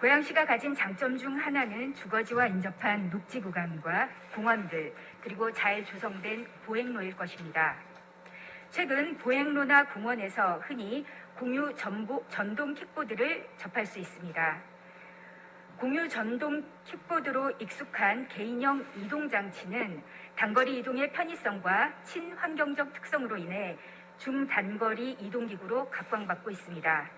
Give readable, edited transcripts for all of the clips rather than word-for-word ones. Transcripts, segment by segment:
고양시가 가진 장점 중 하나는 주거지와 인접한 녹지 구간과 공원들, 그리고 잘 조성된 보행로일 것입니다. 최근 보행로나 공원에서 흔히 공유 전동 킥보드를 접할 수 있습니다. 공유 전동 킥보드로 익숙한 개인형 이동장치는 단거리 이동의 편의성과 친환경적 특성으로 인해 중단거리 이동기구로 각광받고 있습니다.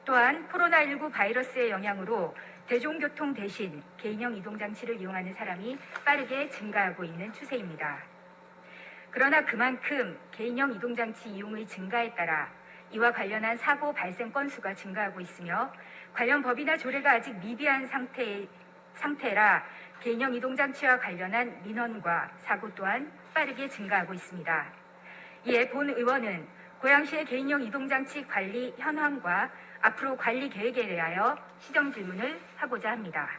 또한 코로나19 바이러스의 영향으로 대중교통 대신 개인형 이동장치를 이용하는 사람이 빠르게 증가하고 있는 추세입니다. 그러나 그만큼 개인형 이동장치 이용의 증가에 따라 이와 관련한 사고 발생 건수가 증가하고 있으며 관련 법이나 조례가 아직 미비한 상태라 개인형 이동장치와 관련한 민원과 사고 또한 빠르게 증가하고 있습니다. 이에 본 의원은 고양시의 개인형 이동장치 관리 현황과 앞으로 관리 계획에 대하여 시정 질문을 하고자 합니다.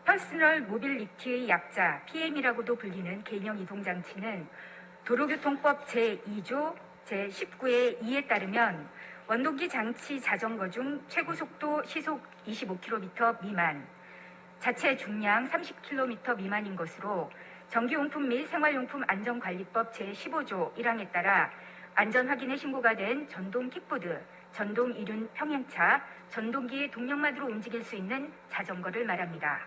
퍼스널 모빌리티의 약자 PM이라고도 불리는 개인형 이동장치는 도로교통법 제2조 제19의 2에 따르면 원동기 장치 자전거 중 최고속도 시속 25km 미만, 자체 중량 30km 미만인 것으로 전기용품 및 생활용품 안전관리법 제15조 1항에 따라 안전 확인에 신고가 된 전동 킥보드, 전동 이륜 평행차, 전동기의 동력만으로 움직일 수 있는 자전거를 말합니다.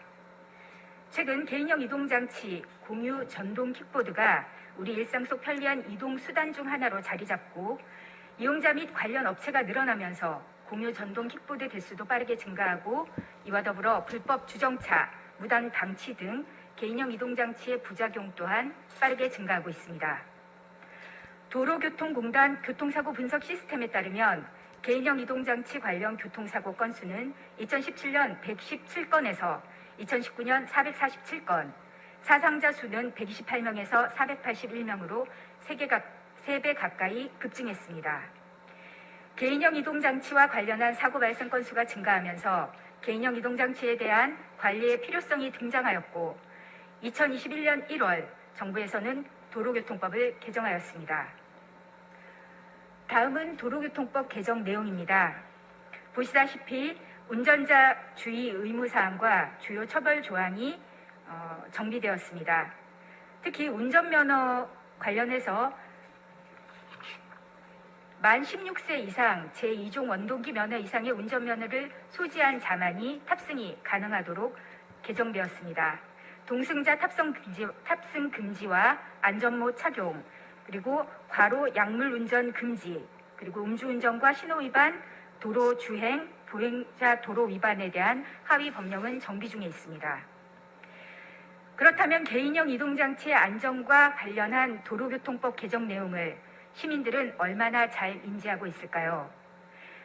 최근 개인형 이동장치, 공유 전동 킥보드가 우리 일상 속 편리한 이동 수단 중 하나로 자리 잡고 이용자 및 관련 업체가 늘어나면서 공유 전동 킥보드 대수도 빠르게 증가하고 이와 더불어 불법 주정차, 무단 방치 등 개인형 이동장치의 부작용 또한 빠르게 증가하고 있습니다. 도로교통공단 교통사고 분석 시스템에 따르면 개인형 이동장치 관련 교통사고 건수는 2017년 117건에서 2019년 447건, 사상자 수는 128명에서 481명으로 3배 가까이 급증했습니다. 개인형 이동장치와 관련한 사고 발생 건수가 증가하면서 개인형 이동장치에 대한 관리의 필요성이 등장하였고 2021년 1월 정부에서는 도로교통법을 개정하였습니다. 다음은 도로교통법 개정 내용입니다. 보시다시피 운전자 주의 의무사항과 주요 처벌 조항이 정비되었습니다. 특히 운전면허 관련해서 만 16세 이상 제2종 원동기 면허 이상의 운전면허를 소지한 자만이 탑승이 가능하도록 개정되었습니다. 동승자 탑승 금지와 안전모 착용, 그리고 과로 약물 운전 금지, 그리고 음주운전과 신호위반, 도로 주행, 보행자 도로 위반에 대한 하위 법령은 정비 중에 있습니다. 그렇다면 개인형 이동장치의 안전과 관련한 도로교통법 개정 내용을 시민들은 얼마나 잘 인지하고 있을까요?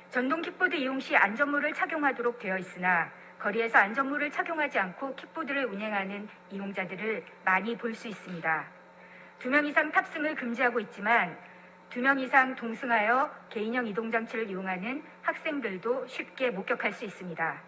전동 킥보드 이용 시 안전모를 착용하도록 되어 있으나 거리에서 안전모를 착용하지 않고 킥보드를 운행하는 이용자들을 많이 볼 수 있습니다. 2명 이상 탑승을 금지하고 있지만 2명 이상 동승하여 개인형 이동장치를 이용하는 학생들도 쉽게 목격할 수 있습니다.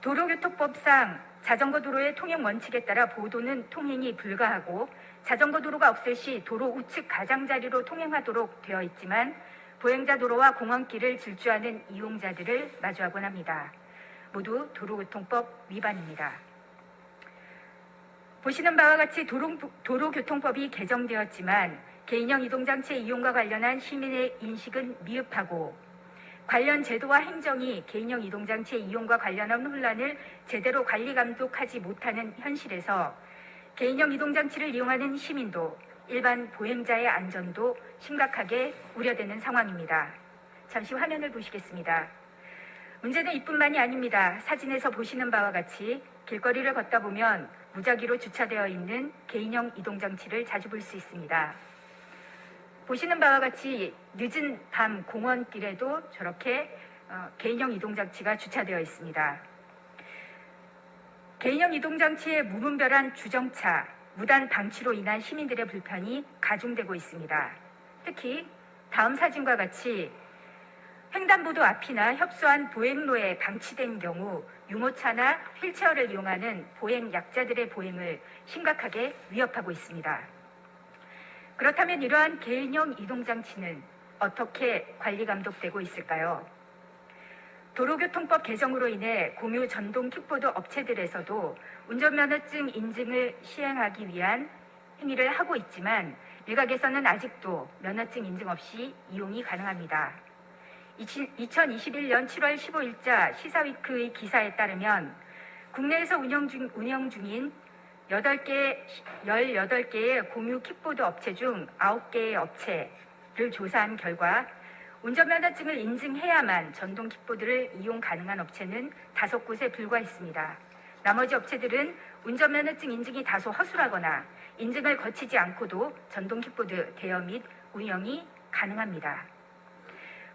도로교통법상 자전거 도로의 통행 원칙에 따라 보도는 통행이 불가하고 자전거 도로가 없을 시 도로 우측 가장자리로 통행하도록 되어 있지만 보행자 도로와 공원길을 질주하는 이용자들을 마주하곤 합니다. 모두 도로교통법 위반입니다. 보시는 바와 같이 도로교통법이 개정되었지만 개인형 이동장치의 이용과 관련한 시민의 인식은 미흡하고 관련 제도와 행정이 개인형 이동장치의 이용과 관련한 혼란을 제대로 관리 감독하지 못하는 현실에서 개인형 이동장치를 이용하는 시민도 일반 보행자의 안전도 심각하게 우려되는 상황입니다. 잠시 화면을 보시겠습니다. 문제는 이뿐만이 아닙니다. 사진에서 보시는 바와 같이 길거리를 걷다 보면 무작위로 주차되어 있는 개인형 이동장치를 자주 볼 수 있습니다. 보시는 바와 같이 늦은 밤 공원길에도 저렇게 개인형 이동장치가 주차되어 있습니다. 개인형 이동장치의 무분별한 주정차, 무단 방치로 인한 시민들의 불편이 가중되고 있습니다. 특히 다음 사진과 같이 횡단보도 앞이나 협소한 보행로에 방치된 경우 유모차나 휠체어를 이용하는 보행 약자들의 보행을 심각하게 위협하고 있습니다. 그렇다면 이러한 개인형 이동장치는 어떻게 관리 감독되고 있을까요? 도로교통법 개정으로 인해 공유 전동 킥보드 업체들에서도 운전면허증 인증을 시행하기 위한 행위를 하고 있지만 일각에서는 아직도 면허증 인증 없이 이용이 가능합니다. 2021년 7월 15일자 시사위크의 기사에 따르면 국내에서 운영 중인 18개의 공유 킥보드 업체 중 9개의 업체를 조사한 결과 운전면허증을 인증해야만 전동 킥보드를 이용 가능한 업체는 5곳에 불과했습니다. 나머지 업체들은 운전면허증 인증이 다소 허술하거나 인증을 거치지 않고도 전동 킥보드 대여 및 운영이 가능합니다.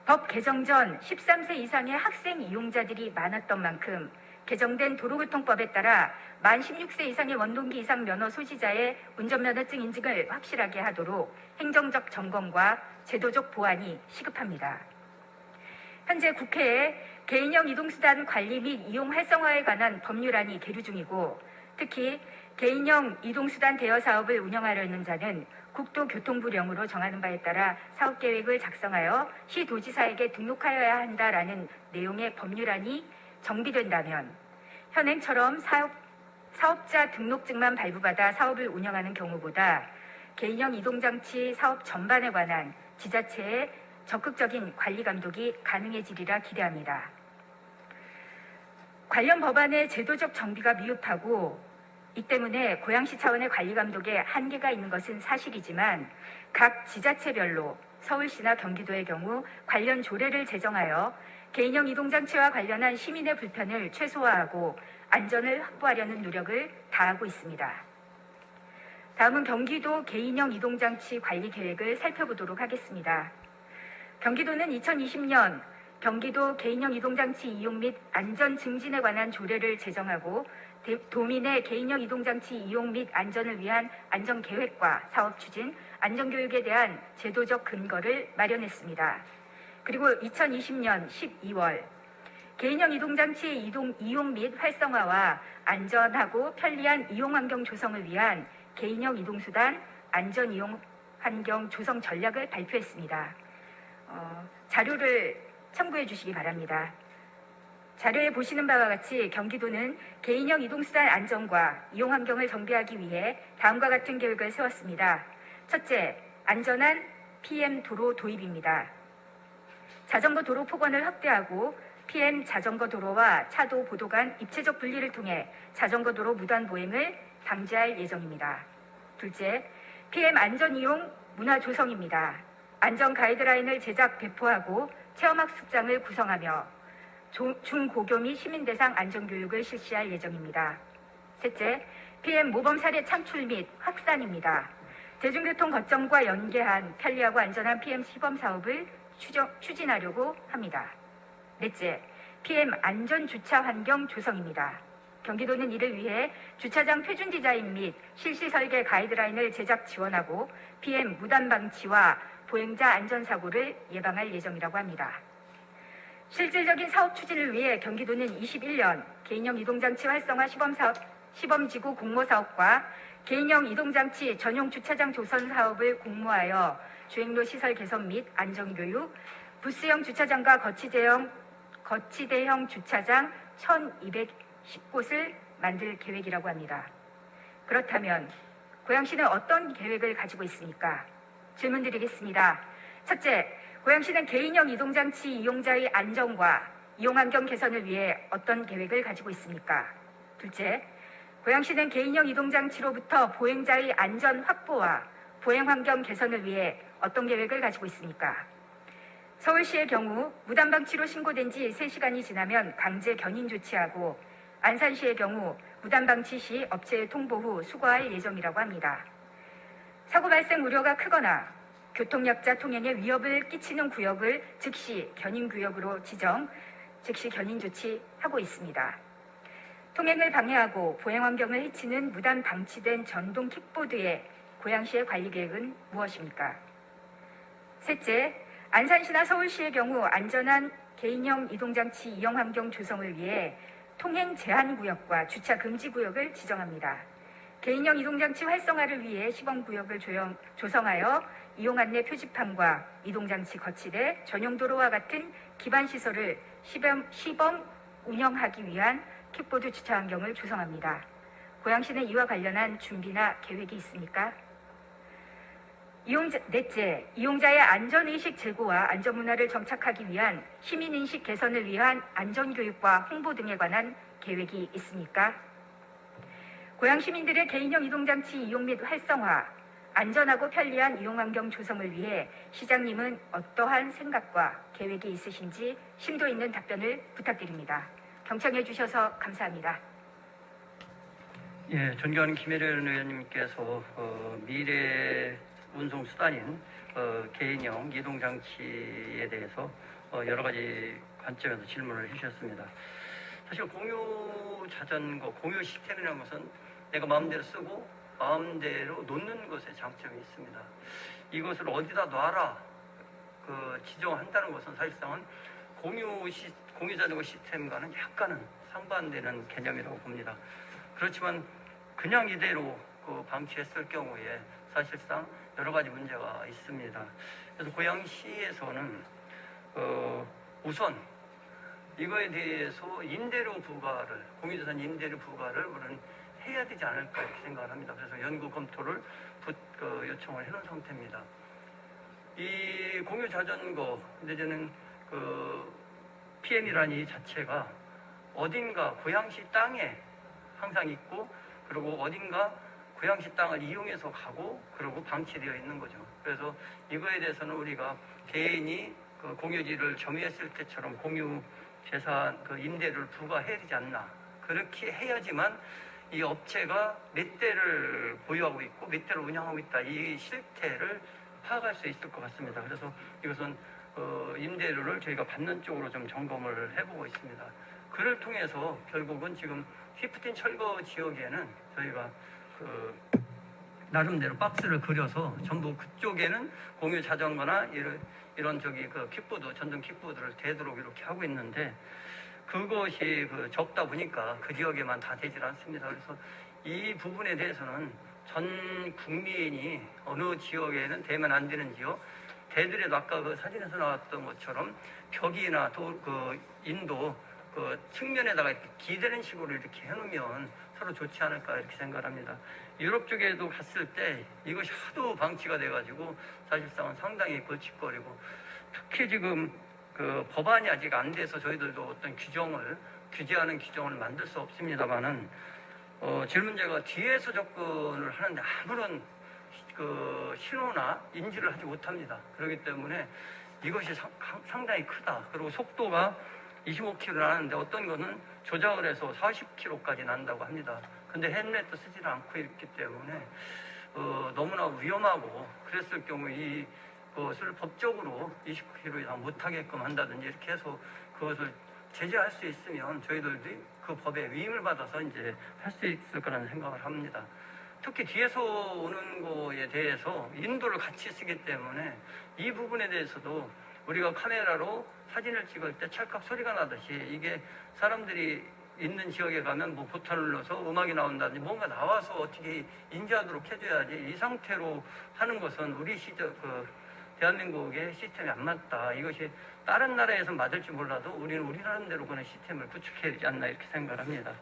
법 개정 전 13세 이상의 학생 이용자들이 많았던 만큼 개정된 도로교통법에 따라 만 16세 이상의 원동기 이상 면허 소지자의 운전면허증 인증을 확실하게 하도록 행정적 점검과 제도적 보완이 시급합니다. 현재 국회에 개인형 이동수단 관리 및 이용 활성화에 관한 법률안이 계류 중이고 특히 개인형 이동수단 대여 사업을 운영하려는 자는 국토교통부령으로 정하는 바에 따라 사업계획을 작성하여 시도지사에게 등록하여야 한다라는 내용의 법률안이 정비된다면 현행처럼 사업자 등록증만 발부받아 사업을 운영하는 경우보다 개인형 이동장치 사업 전반에 관한 지자체의 적극적인 관리 감독이 가능해지리라 기대합니다. 관련 법안의 제도적 정비가 미흡하고 이 때문에 고양시 차원의 관리 감독에 한계가 있는 것은 사실이지만 각 지자체별로 서울시나 경기도의 경우 관련 조례를 제정하여 개인형 이동장치와 관련한 시민의 불편을 최소화하고 안전을 확보하려는 노력을 다하고 있습니다. 다음은 경기도 개인형 이동장치 관리 계획을 살펴보도록 하겠습니다. 경기도는 2020년 경기도 개인형 이동장치 이용 및 안전 증진에 관한 조례를 제정하고 도민의 개인형 이동장치 이용 및 안전을 위한 안전계획과 사업 추진, 안전교육에 대한 제도적 근거를 마련했습니다. 그리고 2020년 12월 개인형 이동장치의 이용 및 활성화와 안전하고 편리한 이용환경 조성을 위한 개인형 이동수단 안전이용 환경 조성 전략을 발표했습니다. 자료를 참고해 주시기 바랍니다. 자료에 보시는 바와 같이 경기도는 개인형 이동수단 안전과 이용환경을 정비하기 위해 다음과 같은 계획을 세웠습니다. 첫째, 안전한 PM 도로 도입입니다. 자전거 도로 폭원을 확대하고 PM 자전거 도로와 차도 보도 간 입체적 분리를 통해 자전거 도로 무단 보행을 방지할 예정입니다. 둘째, PM 안전 이용 문화 조성입니다. 안전 가이드라인을 제작 배포하고 체험학습장을 구성하며 중고교 및 시민 대상 안전교육을 실시할 예정입니다. 셋째, PM 모범 사례 창출 및 확산입니다. 대중교통 거점과 연계한 편리하고 안전한 PM 시범 사업을 추진하려고 합니다. 넷째, PM 안전 주차 환경 조성입니다. 경기도는 이를 위해 주차장 표준 디자인 및 실시 설계 가이드라인을 제작 지원하고 PM 무단 방치와 보행자 안전사고를 예방할 예정이라고 합니다. 실질적인 사업 추진을 위해 경기도는 21년 개인형 이동장치 활성화 시범지구 공모사업과 개인형 이동장치 전용 주차장 조성 사업을 공모하여 주행로 시설 개선 및 안전교육, 부스형 주차장과 거치대형 주차장 1,210곳을 만들 계획이라고 합니다. 그렇다면 고양시는 어떤 계획을 가지고 있습니까? 질문 드리겠습니다. 첫째, 고양시는 개인형 이동장치 이용자의 안전과 이용환경 개선을 위해 어떤 계획을 가지고 있습니까? 둘째, 고양시는 개인형 이동장치로부터 보행자의 안전 확보와 보행환경 개선을 위해 어떤 계획을 가지고 있습니까? 서울시의 경우 무단방치로 신고된 지 3시간이 지나면 강제 견인 조치하고 안산시의 경우 무단방치 시 업체에 통보 후 수거할 예정이라고 합니다. 사고 발생 우려가 크거나 교통약자 통행에 위협을 끼치는 구역을 즉시 견인구역으로 지정, 즉시 견인 조치하고 있습니다. 통행을 방해하고 보행환경을 해치는 무단 방치된 전동 킥보드의 고양시의 관리 계획은 무엇입니까? 셋째, 안산시나 서울시의 경우 안전한 개인형 이동장치 이용환경 조성을 위해 통행 제한구역과 주차 금지구역을 지정합니다. 개인형 이동장치 활성화를 위해 시범구역을 조성하여 이용 안내 표지판과 이동장치 거치대, 전용도로와 같은 기반시설을 시범 운영하기 위한 킥보드 주차 환경을 조성합니다. 고양시는 이와 관련한 준비나 계획이 있습니까? 넷째, 이용자의 안전의식 제고와 안전문화를 정착하기 위한 시민인식 개선을 위한 안전교육과 홍보 등에 관한 계획이 있습니까? 고양 시민들의 개인형 이동장치 이용 및 활성화, 안전하고 편리한 이용환경 조성을 위해 시장님은 어떠한 생각과 계획이 있으신지 심도 있는 답변을 부탁드립니다. 경청해 주셔서 감사합니다. 예, 존경하는 김혜련 의원님께서 미래 운송 수단인 개인형 이동장치에 대해서 여러 가지 관점에서 질문을 해주셨습니다. 사실 공유 자전거, 공유 시스템이라는 것은 내가 마음대로 쓰고 마음대로 놓는 것에 장점이 있습니다. 이것을 어디다 놔라 지정한다는 것은 사실상은 공유 자전거 시스템과는 약간은 상반되는 개념이라고 봅니다. 그렇지만 그냥 이대로 방치했을 경우에 사실상 여러 가지 문제가 있습니다. 그래서 고양시에서는 우선 이거에 대해서 임대료 부과를, 공유자산 임대료 부과를 우리는 해야 되지 않을까 이렇게 생각을 합니다. 그래서 연구 검토를 요청을 해놓은 상태입니다. 이 공유 자전거, 근데 저는 PM이라는 이 자체가 어딘가 고양시 땅에 항상 있고, 그리고 어딘가 고양시 땅을 이용해서 가고, 그리고 방치되어 있는 거죠. 그래서 이거에 대해서는 우리가 개인이 공유지를 점유했을 때처럼 공유 재산 임대료를 부과해야 되지 않나. 그렇게 해야지만 이 업체가 몇 대를 보유하고 있고 몇 대를 운영하고 있다, 이 실태를 파악할 수 있을 것 같습니다. 그래서 이것은 임대료를 저희가 받는 쪽으로 좀 점검을 해보고 있습니다. 그를 통해서 결국은 지금 휘프틴 철거 지역에는 저희가 나름대로 박스를 그려서 전부 그쪽에는 공유 자전거나 이런 킥보드, 전동 킥보드를 대도록 이렇게 하고 있는데, 그것이 적다 보니까 그 지역에만 다 되질 않습니다. 그래서 이 부분에 대해서는 전 국민이 어느 지역에는 되면 안 되는 지역, 대들에도 아까 사진에서 나왔던 것처럼 벽이나 인도 측면에다가 이렇게 기대는 식으로 이렇게 해놓으면 서로 좋지 않을까 이렇게 생각을 합니다. 유럽 쪽에도 갔을 때 이것이 하도 방치가 돼가지고 사실상은 상당히 걸칫거리고, 특히 지금 법안이 아직 안 돼서 저희들도 어떤 규제하는 규정을 만들 수 없습니다만은 제일 문제가 뒤에서 접근을 하는데 아무런 신호나 인지를 하지 못합니다. 그렇기 때문에 이것이 상당히 크다. 그리고 속도가 25km 나는데 어떤 거는 조작을 해서 40km까지 난다고 합니다. 근데 헬멧도 쓰지는 않고 있기 때문에 너무나 위험하고, 그랬을 경우 그것을 법적으로 29km 이상 못하게끔 한다든지 이렇게 해서 그것을 제재할 수 있으면 저희들도 그 법에 위임을 받아서 이제 할 수 있을 거라는 생각을 합니다. 특히 뒤에서 오는 거에 대해서 인도를 같이 쓰기 때문에 이 부분에 대해서도 우리가 카메라로 사진을 찍을 때 찰칵 소리가 나듯이, 이게 사람들이 있는 지역에 가면 뭐 버튼을 눌러서 음악이 나온다든지 뭔가 나와서 어떻게 인지하도록 해줘야지, 이 상태로 하는 것은 우리 대한민국의 시스템이 안 맞다. 이것이 다른 나라에서 맞을지 몰라도 우리는 우리 나름대로 그런 시스템을 구축해야 되지 않나 이렇게 생각을 합니다.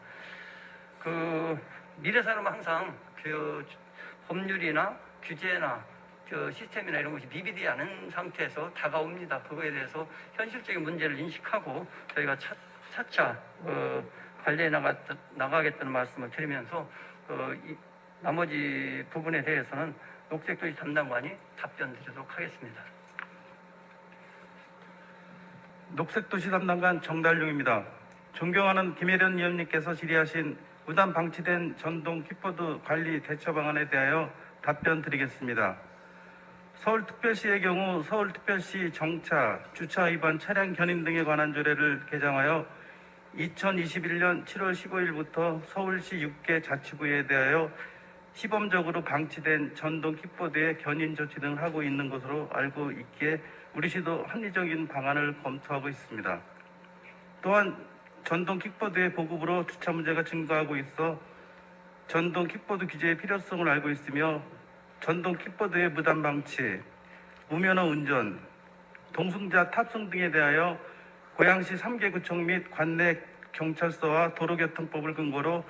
미래사는 항상 법률이나 규제나 시스템이나 이런 것이 미비되지 않은 상태에서 다가옵니다. 그거에 대해서 현실적인 문제를 인식하고 저희가 차차 관리해 나가겠다는 말씀을 드리면서 나머지 부분에 대해서는 녹색도시 담당관이 답변 드리도록 하겠습니다. 녹색도시 담당관 정달룡입니다. 존경하는 김혜련 의원님께서 질의하신 무단 방치된 전동 킥보드 관리 대처 방안에 대하여 답변 드리겠습니다. 서울특별시의 경우 서울특별시 정차, 주차 위반 차량 견인 등에 관한 조례를 개정하여 2021년 7월 15일부터 서울시 6개 자치구에 대하여 시범적으로 방치된 전동 킥보드의 견인 조치 등을 하고 있는 것으로 알고 있기에 우리 시도 합리적인 방안을 검토하고 있습니다. 또한 전동 킥보드의 보급으로 주차 문제가 증가하고 있어 전동 킥보드 규제의 필요성을 알고 있으며 전동 킥보드의 무단 방치, 무면허 운전, 동승자 탑승 등에 대하여 고양시 3개 구청 및 관내 경찰서와 도로교통법을 근거로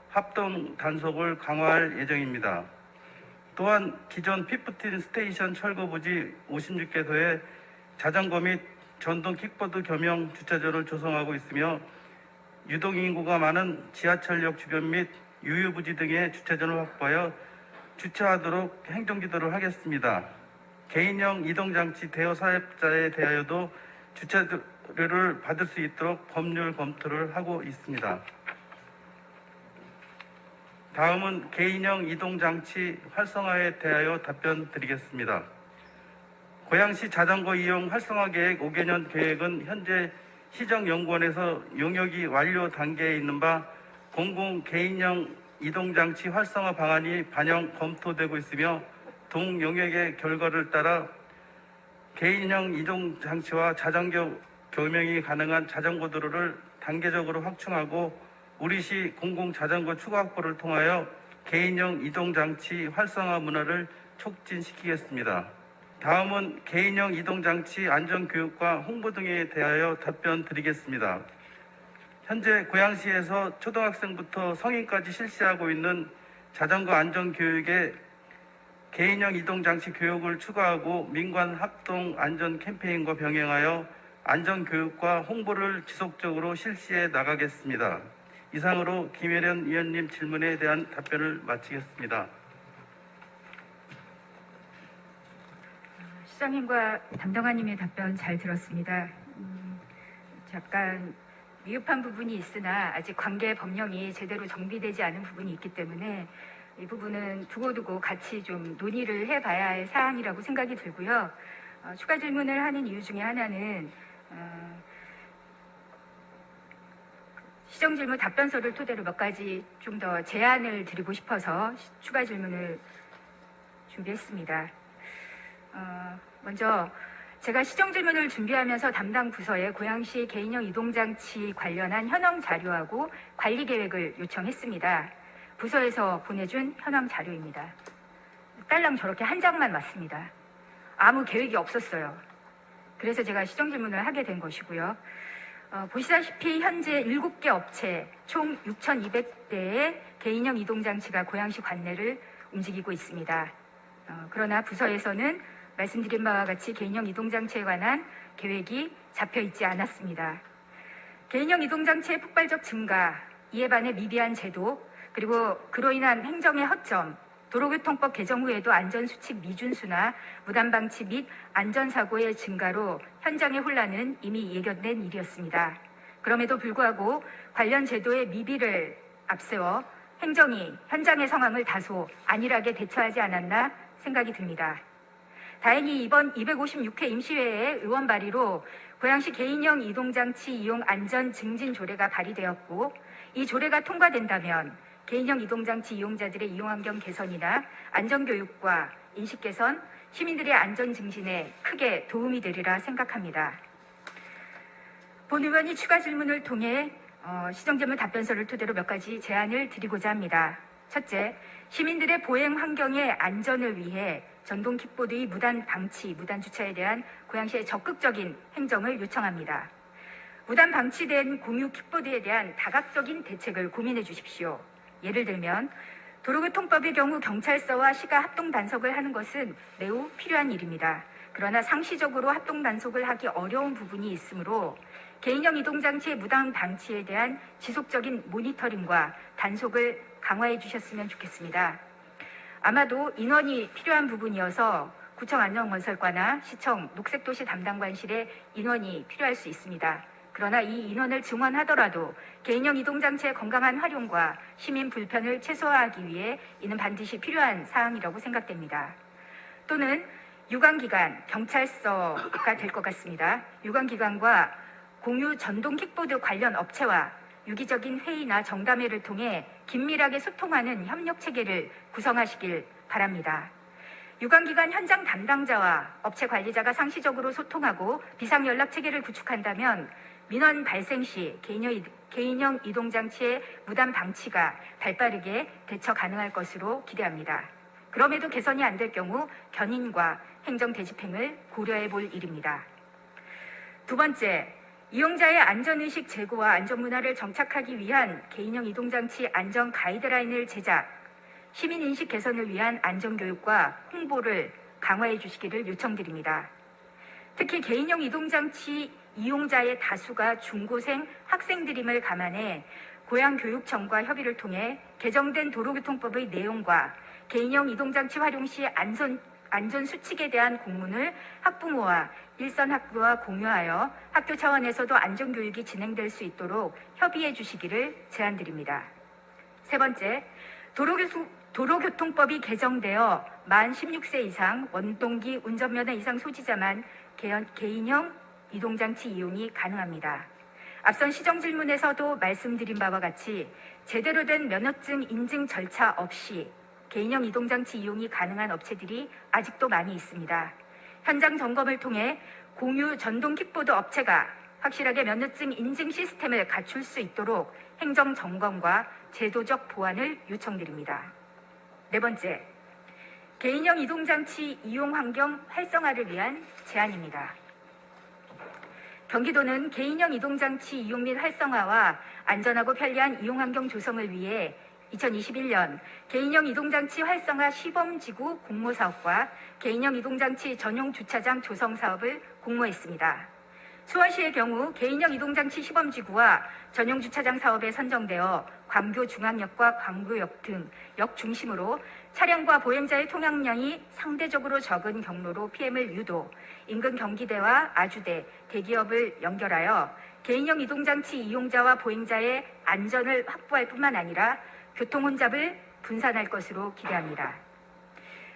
합동 단속을 강화할 예정입니다. 또한 기존 피프틴 스테이션 철거 부지 56개소에 자전거 및 전동 킥보드 겸용 주차장을 조성하고 있으며 유동 인구가 많은 지하철역 주변 및 유휴부지 등의 주차장을 확보하여 주차하도록 행정지도를 하겠습니다. 개인형 이동장치 대여 사업자에 대하여도 주차료를 받을 수 있도록 법률 검토를 하고 있습니다. 다음은 개인형 이동장치 활성화에 대하여 답변 드리겠습니다. 고양시 자전거 이용 활성화 계획 5개년 계획은 현재 시정연구원에서 용역이 완료 단계에 있는 바 공공 개인형 이동장치 활성화 방안이 반영 검토되고 있으며 동용역의 결과를 따라 개인형 이동장치와 자전거 교명이 가능한 자전거 도로를 단계적으로 확충하고 우리시 공공자전거 추가 확보를 통하여 개인형 이동장치 활성화 문화를 촉진시키겠습니다. 다음은 개인형 이동장치 안전교육과 홍보 등에 대하여 답변 드리겠습니다. 현재 고양시에서 초등학생부터 성인까지 실시하고 있는 자전거 안전교육에 개인형 이동장치 교육을 추가하고 민관 합동 안전 캠페인과 병행하여 안전교육과 홍보를 지속적으로 실시해 나가겠습니다. 이상으로 김혜련 위원님 질문에 대한 답변을 마치겠습니다. 시장님과 담당관님의 답변 잘 들었습니다. 잠깐 미흡한 부분이 있으나 아직 관계 법령이 제대로 정비되지 않은 부분이 있기 때문에 이 부분은 두고두고 같이 좀 논의를 해봐야 할 사안이라고 생각이 들고요. 추가 질문을 하는 이유 중에 하나는 시정질문 답변서를 토대로 몇 가지 좀 더 제안을 드리고 싶어서 추가 질문을 준비했습니다. 먼저 제가 시정질문을 준비하면서 담당 부서에 고양시 개인형 이동장치 관련한 현황 자료하고 관리 계획을 요청했습니다. 부서에서 보내준 현황 자료입니다. 딸랑 저렇게 한 장만 왔습니다. 아무 계획이 없었어요. 그래서 제가 시정질문을 하게 된 것이고요. 보시다시피 현재 7개 업체 총 6,200대의 개인형 이동장치가 고양시 관내를 움직이고 있습니다. 그러나 부서에서는 말씀드린 바와 같이 개인형 이동장치에 관한 계획이 잡혀 있지 않았습니다. 개인형 이동장치의 폭발적 증가, 이에 반해 미비한 제도, 그리고 그로 인한 행정의 허점, 도로교통법 개정 후에도 안전수칙 미준수나 무단방치 및 안전사고의 증가로 현장의 혼란은 이미 예견된 일이었습니다. 그럼에도 불구하고 관련 제도의 미비를 앞세워 행정이 현장의 상황을 다소 안일하게 대처하지 않았나 생각이 듭니다. 다행히 이번 256회 임시회의 의원 발의로 고양시 개인형 이동장치 이용 안전 증진 조례가 발의되었고 이 조례가 통과된다면 개인형 이동장치 이용자들의 이용환경 개선이나 안전교육과 인식 개선, 시민들의 안전 증진에 크게 도움이 되리라 생각합니다. 본 의원이 추가 질문을 통해 시정질문 답변서를 토대로 몇 가지 제안을 드리고자 합니다. 첫째, 시민들의 보행 환경의 안전을 위해 전동 킥보드의 무단 방치, 무단 주차에 대한 고양시의 적극적인 행정을 요청합니다. 무단 방치된 공유 킥보드에 대한 다각적인 대책을 고민해 주십시오. 예를 들면 도로교통법의 경우 경찰서와 시가 합동 단속을 하는 것은 매우 필요한 일입니다. 그러나 상시적으로 합동 단속을 하기 어려운 부분이 있으므로 개인형 이동장치의 무단 방치에 대한 지속적인 모니터링과 단속을 강화해 주셨으면 좋겠습니다. 아마도 인원이 필요한 부분이어서 구청 안전건설과나 시청 녹색도시 담당관실에 인원이 필요할 수 있습니다. 그러나 이 인원을 증원하더라도 개인형 이동장치의 건강한 활용과 시민 불편을 최소화하기 위해 이는 반드시 필요한 사항이라고 생각됩니다. 또는 유관기관, 경찰서가 될 것 같습니다. 유관기관과 공유 전동 킥보드 관련 업체와 유기적인 회의나 정담회를 통해 긴밀하게 소통하는 협력 체계를 구성하시길 바랍니다. 유관기관 현장 담당자와 업체 관리자가 상시적으로 소통하고 비상연락 체계를 구축한다면 민원 발생 시 개인형 이동장치의 무단 방치가 발빠르게 대처 가능할 것으로 기대합니다. 그럼에도 개선이 안 될 경우 견인과 행정 대집행을 고려해 볼 일입니다. 두 번째, 이용자의 안전의식 제고와 안전문화를 정착하기 위한 개인형 이동장치 안전 가이드라인을 제작, 시민인식 개선을 위한 안전교육과 홍보를 강화해 주시기를 요청드립니다. 특히 개인형 이동장치 이용자의 다수가 중고생 학생들임을 감안해 고양교육청과 협의를 통해 개정된 도로교통법의 내용과 개인형 이동장치 활용 시 안전수칙에 대한 공문을 학부모와 일선 학교와 공유하여 학교 차원에서도 안전교육이 진행될 수 있도록 협의해 주시기를 제안드립니다. 세 번째, 도로교통법이 개정되어 만 16세 이상 원동기 운전면허 이상 소지자만 개인형 이동장치 이용이 가능합니다. 앞선 시정질문에서도 말씀드린 바와 같이 제대로 된 면허증 인증 절차 없이 개인형 이동장치 이용이 가능한 업체들이 아직도 많이 있습니다. 현장 점검을 통해 공유 전동 킥보드 업체가 확실하게 면허증 인증 시스템을 갖출 수 있도록 행정 점검과 제도적 보완을 요청드립니다. 네 번째, 개인형 이동장치 이용 환경 활성화를 위한 제안입니다. 경기도는 개인형 이동장치 이용 및 활성화와 안전하고 편리한 이용 환경 조성을 위해 2021년 개인형 이동장치 활성화 시범지구 공모 사업과 개인형 이동장치 전용 주차장 조성 사업을 공모했습니다. 수원시의 경우 개인형 이동장치 시범지구와 전용 주차장 사업에 선정되어 광교 중앙역과 광교역 등 역 중심으로 차량과 보행자의 통행량이 상대적으로 적은 경로로 PM을 유도, 인근 경기대와 아주대, 대기업을 연결하여 개인형 이동장치 이용자와 보행자의 안전을 확보할 뿐만 아니라 교통 혼잡을 분산할 것으로 기대합니다.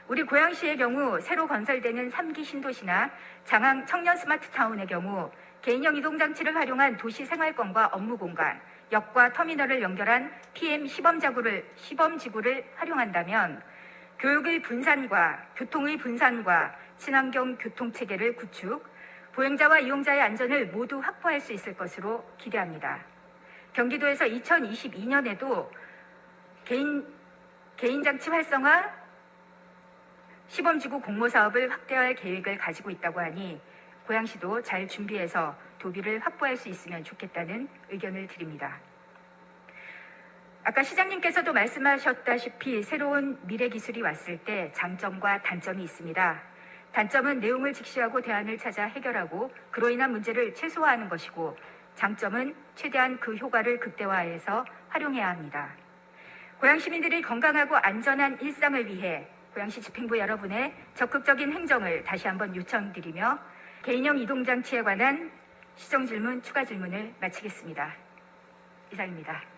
우리 고양시의 경우 새로 건설되는 3기 신도시나 장항 청년 스마트타운의 경우 개인형 이동장치를 활용한 도시 생활권과 업무 공간, 역과 터미널을 연결한 PM 시범지구를 활용한다면 교육의 분산과 교통의 분산과 친환경 교통체계를 구축, 보행자와 이용자의 안전을 모두 확보할 수 있을 것으로 기대합니다. 경기도에서 2022년에도 개인장치 활성화 시범지구 공모 사업을 확대할 계획을 가지고 있다고 하니 고양시도 잘 준비해서 도비를 확보할 수 있으면 좋겠다는 의견을 드립니다. 아까 시장님께서도 말씀하셨다시피 새로운 미래 기술이 왔을 때 장점과 단점이 있습니다. 단점은 내용을 직시하고 대안을 찾아 해결하고 그로 인한 문제를 최소화하는 것이고, 장점은 최대한 그 효과를 극대화해서 활용해야 합니다. 고양 시민들이 건강하고 안전한 일상을 위해 고양시 집행부 여러분의 적극적인 행정을 다시 한번 요청드리며 개인형 이동장치에 관한 시정질문, 추가 질문을 마치겠습니다. 이상입니다.